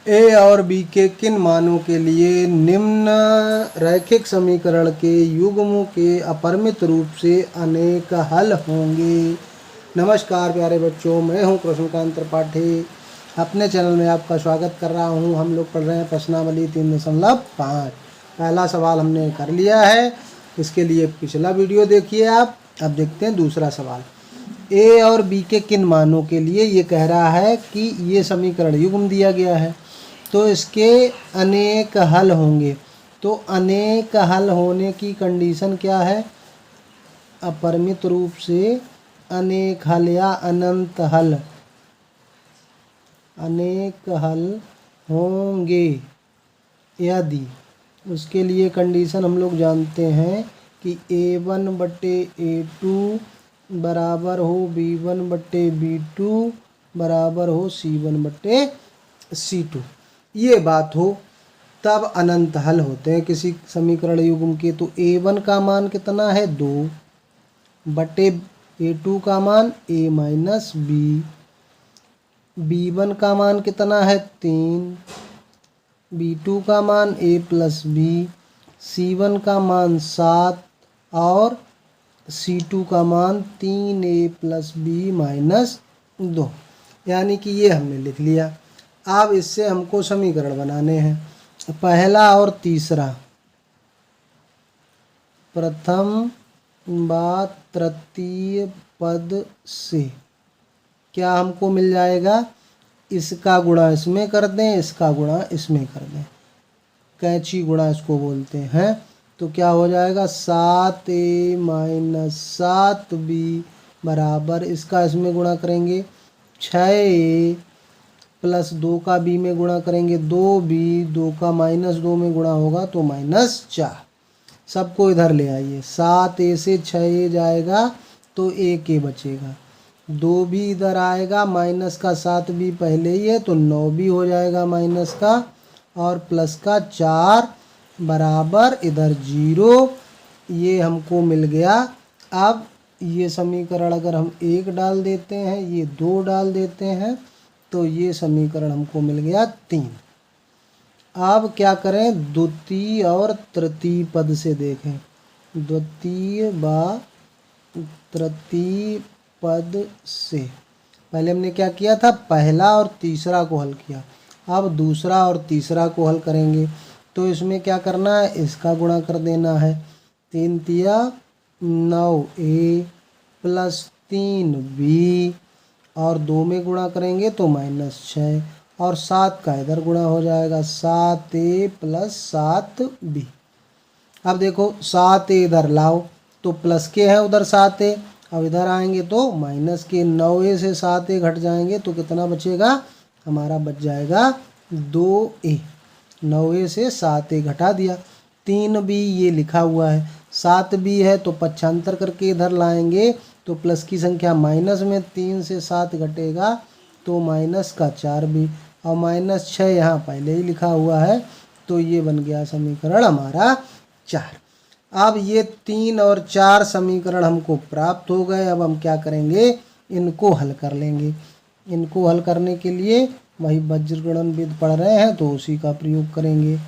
ए और बी के किन मानों के लिए निम्न रैखिक समीकरण के युग्मों के अपरिमित रूप से अनेक हल होंगे। नमस्कार प्यारे बच्चों, मैं हूं कृष्णकांत त्रिपाठी। अपने चैनल में आपका स्वागत कर रहा हूं। हम लोग पढ़ रहे हैं प्रश्नावली 3.5। पहला सवाल हमने कर लिया है, इसके लिए पिछला वीडियो देखिए आप। अब देखते हैं दूसरा सवाल। ए और बी के किन मानों के लिए ये कह रहा है कि ये समीकरण युग्म दिया गया है, तो इसके अनेक हल होंगे। तो अनेक हल होने की कंडीशन क्या है? अपरिमित रूप से अनेक हल या अनंत हल, अनेक हल होंगे यदि, उसके लिए कंडीशन हम लोग जानते हैं कि A1/A2 बराबर हो B1/B2 बराबर हो C1/C2। ये बात हो तब अनंत हल होते हैं किसी समीकरण युग्म के। तो A1 का मान कितना है? 2/A2 का मान A माइनस B। B1 का मान कितना है? 3। B2 का मान A प्लस B। C1 का मान 7 और C2 का मान 3A प्लस B माइनस 2। यानी कि ये हमने लिख लिया। अब इससे हमको समीकरण बनाने हैं, पहला और तीसरा। प्रथम व तृतीय पद से क्या हमको मिल जाएगा? इसका गुणा इसमें कर दें, इसका गुणा इसमें कर दें, कैंची गुणा इसको बोलते हैं। तो क्या हो जाएगा? 7A माइनस 7B बराबर, इसका इसमें गुणा करेंगे 6A प्लस 2 का B में गुणा करेंगे 2B, 2 का -2 में गुणा होगा तो -4। सबको इधर ले आइए। 7A से 6A जाएगा तो 1A बचेगा, 2B इधर आएगा, माइनस का 7B पहले ही है तो 9B हो जाएगा माइनस का, और प्लस का 4 बराबर इधर 0। ये हमको मिल गया। अब ये समीकरण अगर हम 1 डाल देते हैं, ये 2 डाल देते हैं, तो ये समीकरण हमको मिल गया 3। अब क्या करें? द्वितीय और तृतीय पद से देखें। द्वितीय व तृतीय पद से पहले हमने क्या किया था? पहला और तीसरा को हल किया। अब दूसरा और तीसरा को हल करेंगे। तो इसमें क्या करना है? इसका गुणा कर देना है। 3 तिया 9A प्लस 3B, और 2 में गुणा करेंगे तो -6, और 7 का इधर गुणा हो जाएगा 7A प्लस 7B। अब देखो 7A इधर लाओ तो प्लस के है उधर 7A, अब इधर आएंगे तो माइनस के। 9A से 7A घट जाएंगे तो कितना बचेगा? हमारा बच जाएगा 2A। 9A से 7A घटा दिया। 3B ये लिखा हुआ है, 7B है तो पक्षांतर करके इधर लाएंगे तो प्लस की संख्या माइनस में 3 से 7 घटेगा तो माइनस का 4B, और -6 यहाँ पहले ही लिखा हुआ है। तो ये बन गया समीकरण हमारा 4। अब ये 3 और 4 समीकरण हमको प्राप्त हो गए। अब हम क्या करेंगे? इनको हल कर लेंगे। इनको हल करने के लिए वही वज्र गुणन विधि पढ़ रहे हैं तो उसी का प्रयोग करेंगे।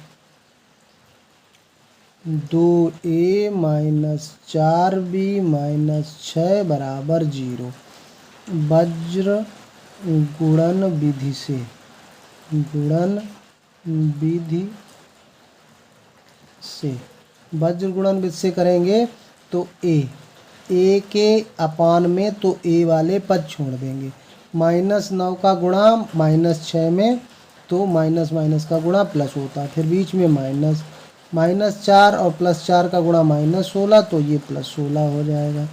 2A माइनस 4B माइनस 6 बराबर 0। वज्र गुणन विधि से, गुणन विधि से, वज्र गुणन विधि से करेंगे तो A के अपान में तो A वाले पद छोड़ देंगे। -9 का गुणा -6 में तो माइनस माइनस का गुणा प्लस होता है, फिर बीच में -4 और +4 का गुणा -16, तो ये +16 हो जाएगा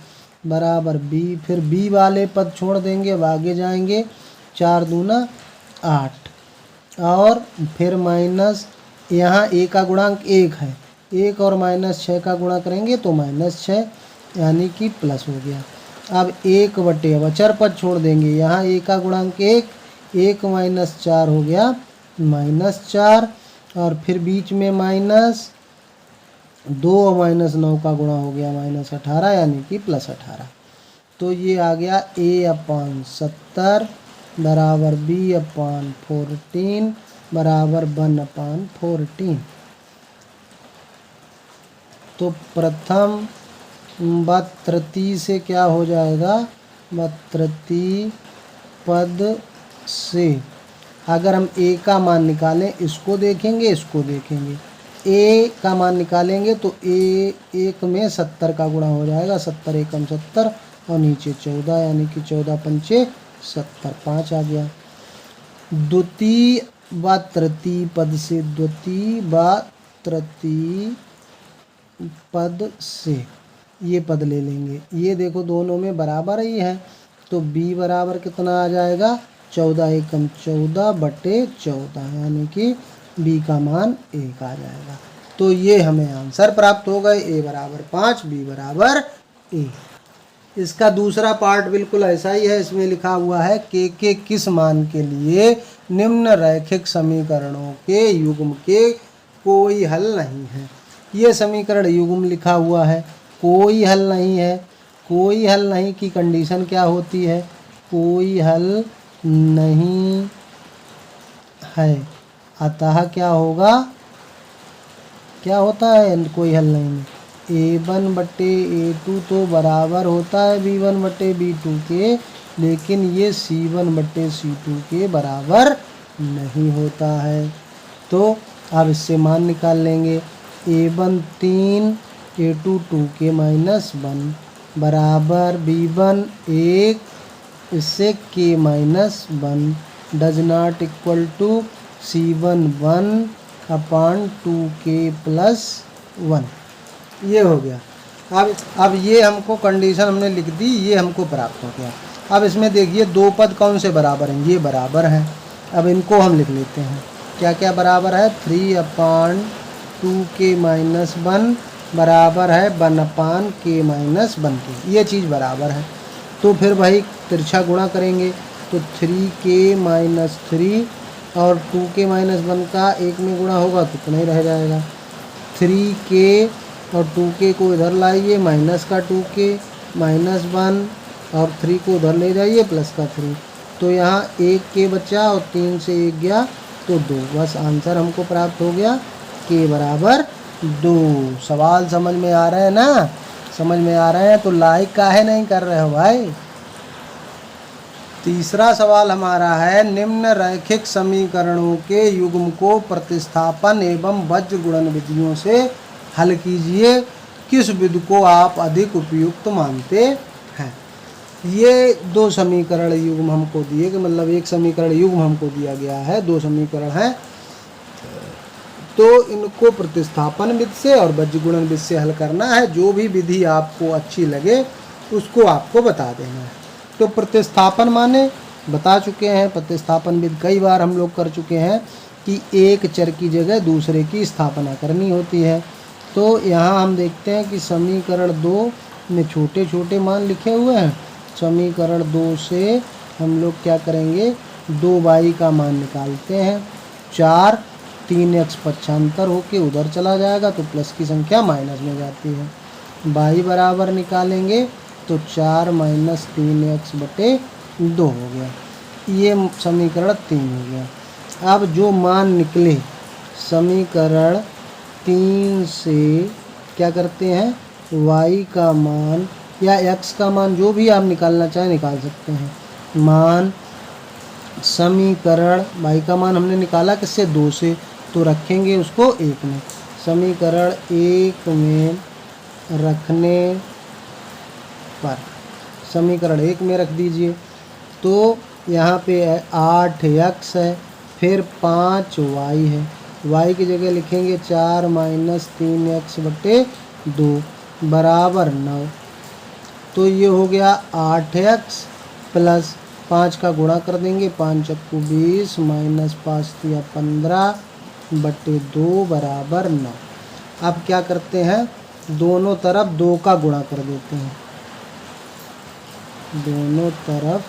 बराबर B। फिर B वाले पद छोड़ देंगे, अब आगे जाएंगे। 4 दूना 8, और फिर माइनस, यहाँ A का गुणांक 1 है, 1 और -6 का गुणा करेंगे तो -6, यानी कि प्लस हो गया। अब 1/, अब अचर पद छोड़ देंगे। यहाँ A का गुणांक 1, 1 - 4 हो गया -4, और फिर बीच में -2 और -9 का गुणा हो गया -18, यानी कि +18। तो ये आ गया A/70 बराबर B/14 बराबर 1/14। तो प्रथम व तृतीय से क्या हो जाएगा, व तृतीय पद से अगर हम a का मान निकालें, इसको देखेंगे इसको देखेंगे, a का मान निकालेंगे तो a 1 में 70 का गुणा हो जाएगा, 70 एकम 70 और नीचे 14, यानी कि 14 पंचे 70, 5 आ गया। द्वितीय व तृतीय पद से, द्वितीय व तृतीय पद से ये पद ले लेंगे, ये देखो दोनों में बराबर ही है, तो b बराबर कितना आ जाएगा, 14 एकम 14 बटे 14, यानी कि b का मान 1 आ जाएगा। तो ये हमें आंसर प्राप्त हो गए, a बराबर 5, b बराबर 1। इसका दूसरा पार्ट बिल्कुल ऐसा ही है, इसमें लिखा हुआ है के किस मान के लिए निम्न रैखिक समीकरणों के युग्म के कोई हल नहीं है। ये समीकरण युग्म लिखा हुआ है, कोई हल नहीं है। कोई हल नहीं की कंडीशन क्या होती है, कोई हल नहीं है, अतः क्या होगा, क्या होता है कोई हल नहीं, a1 बटे a2 तो बराबर होता है b1 बटे b2 के, लेकिन ये c1 बटे c2 के बराबर नहीं होता है। तो अब इससे मान निकाल लेंगे, a1 3 a2 2 के -1 बराबर b1 1, इससे k -1 does not equal to c1 1/2k + 1। ये हो गया। अब ये हमको कंडीशन हमने लिख दी, ये हमको प्राप्त हो गया। अब इसमें देखिए दो पद कौन से बराबर हैं, ये बराबर हैं। अब इनको हम लिख लेते हैं, क्या क्या बराबर है, 3/2k - 1 बराबर है 1/k - 1 के, ये चीज़ बराबर है। तो फिर भाई तिरछा गुणा करेंगे, तो 3k - 3 और 2k - 1 का 1 में गुणा होगा तो इतना ही रह जाएगा। 3k और 2k को इधर लाइए, माइनस का 2k -1 और 3 को उधर ले जाइए, प्लस का 3, तो यहाँ 1k बचा और 3 से 1 गया तो 2, बस आंसर हमको प्राप्त हो गया, k बराबर 2। सवाल समझ में आ रहे हैं ना, समझ में आ रहे हैं तो लाइक काहे नहीं कर रहे हो भाई। तीसरा सवाल हमारा है, निम्न रैखिक समीकरणों के युग्म को प्रतिस्थापन एवं वज्र गुणन विधियों से हल कीजिए, किस विधि को आप अधिक उपयुक्त मानते हैं। ये दो समीकरण युग्म हमको दिए, कि मतलब एक समीकरण युग्म हमको दिया गया है, दो समीकरण हैं, तो इनको प्रतिस्थापन विधि से और वज्र गुणन विधि से हल करना है। जो भी विधि आपको अच्छी लगे उसको आपको बता देना है। तो प्रतिस्थापन माने बता चुके हैं, प्रतिस्थापन विधि कई बार हम लोग कर चुके हैं कि एक चर की जगह दूसरे की स्थापना करनी होती है। तो यहाँ हम देखते हैं कि समीकरण 2 में छोटे छोटे मान लिखे हुए हैं। समीकरण 2 से हम लोग क्या करेंगे, 2y का मान निकालते हैं, 4 3x पक्षांतर होके उधर चला जाएगा तो प्लस की संख्या माइनस में जाती है। y बराबर निकालेंगे तो 4 - 3x बटे 2 हो गया, ये समीकरण 3 हो गया। अब जो मान निकले समीकरण 3 से क्या करते हैं, y का मान या x का मान जो भी आप निकालना चाहें निकाल सकते हैं। मान समीकरण y का मान हमने निकाला किससे, 2 से, तो रखेंगे उसको 1 में। समीकरण 1 में रखने पर समीकरण 1 में रख दीजिए, तो यहाँ पे 8x है, फिर 5y है, y की जगह लिखेंगे 4 - 3x बटे 2 बराबर 9। तो ये हो गया 8x प्लस 5 का गुणा कर देंगे, 5 चक्कू 20 - 5 × 15 बटे 2 बराबर 9। अब क्या करते हैं, दोनों तरफ 2 का गुणा कर देते हैं, दोनों तरफ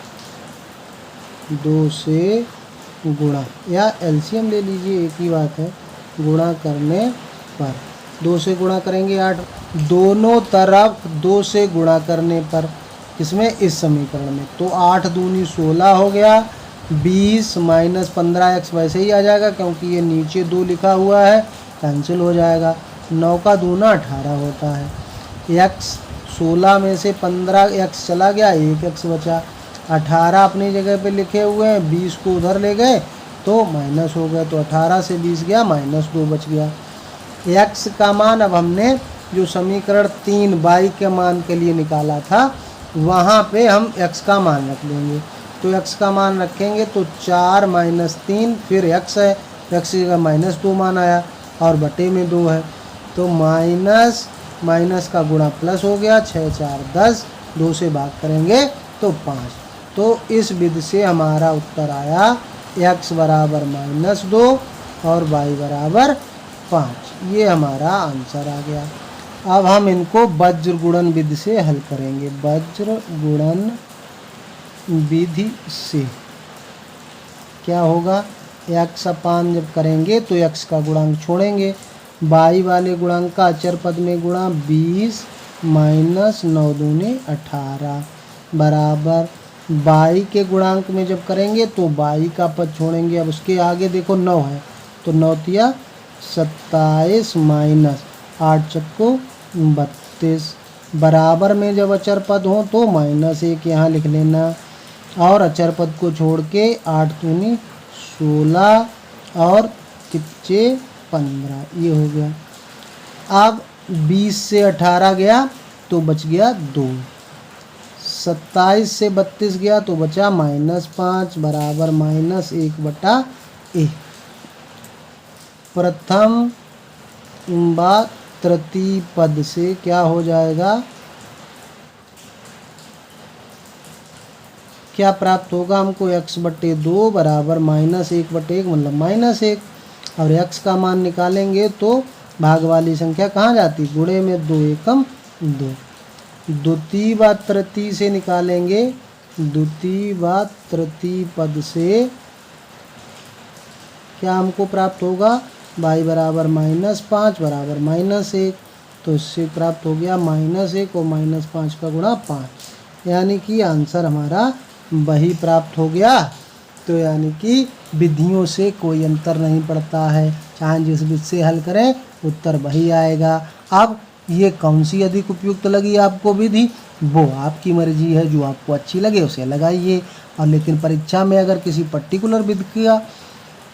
2 से गुणा, या एलसीएम ले लीजिए, एक ही बात है। गुणा करने पर 2 से गुणा करेंगे 8, दोनों तरफ 2 से गुणा करने पर, इसमें इस समीकरण में, तो 8 दूनी 16 हो गया, 20 माइनस 15x वैसे ही आ जाएगा क्योंकि ये नीचे 2 लिखा हुआ है, कैंसिल हो जाएगा। 9 का दूना 18 होता है। x 16 में से 15x चला गया, 1x बचा। 18 अपनी जगह पे लिखे हुए हैं, 20 को उधर ले गए तो माइनस हो गए, तो 18 से 20 गया, -2 बच गया। x का मान अब हमने जो समीकरण 3 y के मान के लिए निकाला था वहाँ पे हम x का मान रख लेंगे। तो x का मान रखेंगे तो 4 माइनस 3 फिर x है, x की जगह -2 मान आया और बटे में 2 है, तो माइनस माइनस का गुणा प्लस हो गया। 6 4 10, 2 से भाग करेंगे तो 5। तो इस विधि से हमारा उत्तर आया x बराबर -2 और y बराबर 5। ये हमारा आंसर आ गया। अब हम इनको वज्र गुणन विधि से हल करेंगे। वज्र गुणन विधि से क्या होगा, x अपान जब करेंगे तो x का गुणांक छोड़ेंगे, y वाले गुणांक का अचर पद में गुणा 20 माइनस 9 दूने 18 बराबर y के गुणांक में जब करेंगे तो y का पद छोड़ेंगे। अब उसके आगे देखो 9 है तो 9 तिया 27 माइनस 8 चक्को 32 बराबर में जब अचर पद हो तो -1 यहाँ लिख लेना और अचर पद को छोड़ के 8 दूनी 16 और 3 15 ये हो गया। अब 20 से 18 गया तो बच गया 2, 27 से 32 गया तो बचा -5 बराबर -1/1। प्रथम व तृतीय पद से क्या हो जाएगा, क्या प्राप्त होगा हमको, x/2 बराबर -1/1 मतलब -1 और x का मान निकालेंगे तो भाग वाली संख्या कहाँ जाती, गुणे में 2 एकम 2। द्वितीय व तृतीय से निकालेंगे, द्वितीय व तृतीय पद से क्या हमको प्राप्त होगा, y बराबर -5 बराबर -1, तो इससे प्राप्त हो गया -1 और -5 का गुणा 5, यानी कि आंसर हमारा वही प्राप्त हो गया। तो यानी कि विधियों से कोई अंतर नहीं पड़ता है, चाहे जिस विधि से हल करें उत्तर वही आएगा। अब ये कौन सी अधिक उपयुक्त लगी आपको विधि, वो आपकी मर्जी है, जो आपको अच्छी लगे उसे लगाइए। और लेकिन परीक्षा में अगर किसी पर्टिकुलर विधि का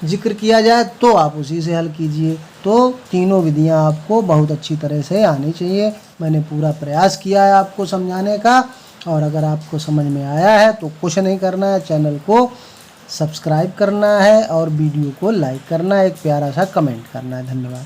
जिक्र किया जाए तो आप उसी से हल कीजिए। तो तीनों विधियां आपको बहुत अच्छी तरह से आनी चाहिए। मैंने पूरा प्रयास किया है आपको समझाने का, और अगर आपको समझ में आया है तो कुछ नहीं करना है, चैनल को सब्सक्राइब करना है और वीडियो को लाइक करना है, एक प्यारा सा कमेंट करना है। धन्यवाद।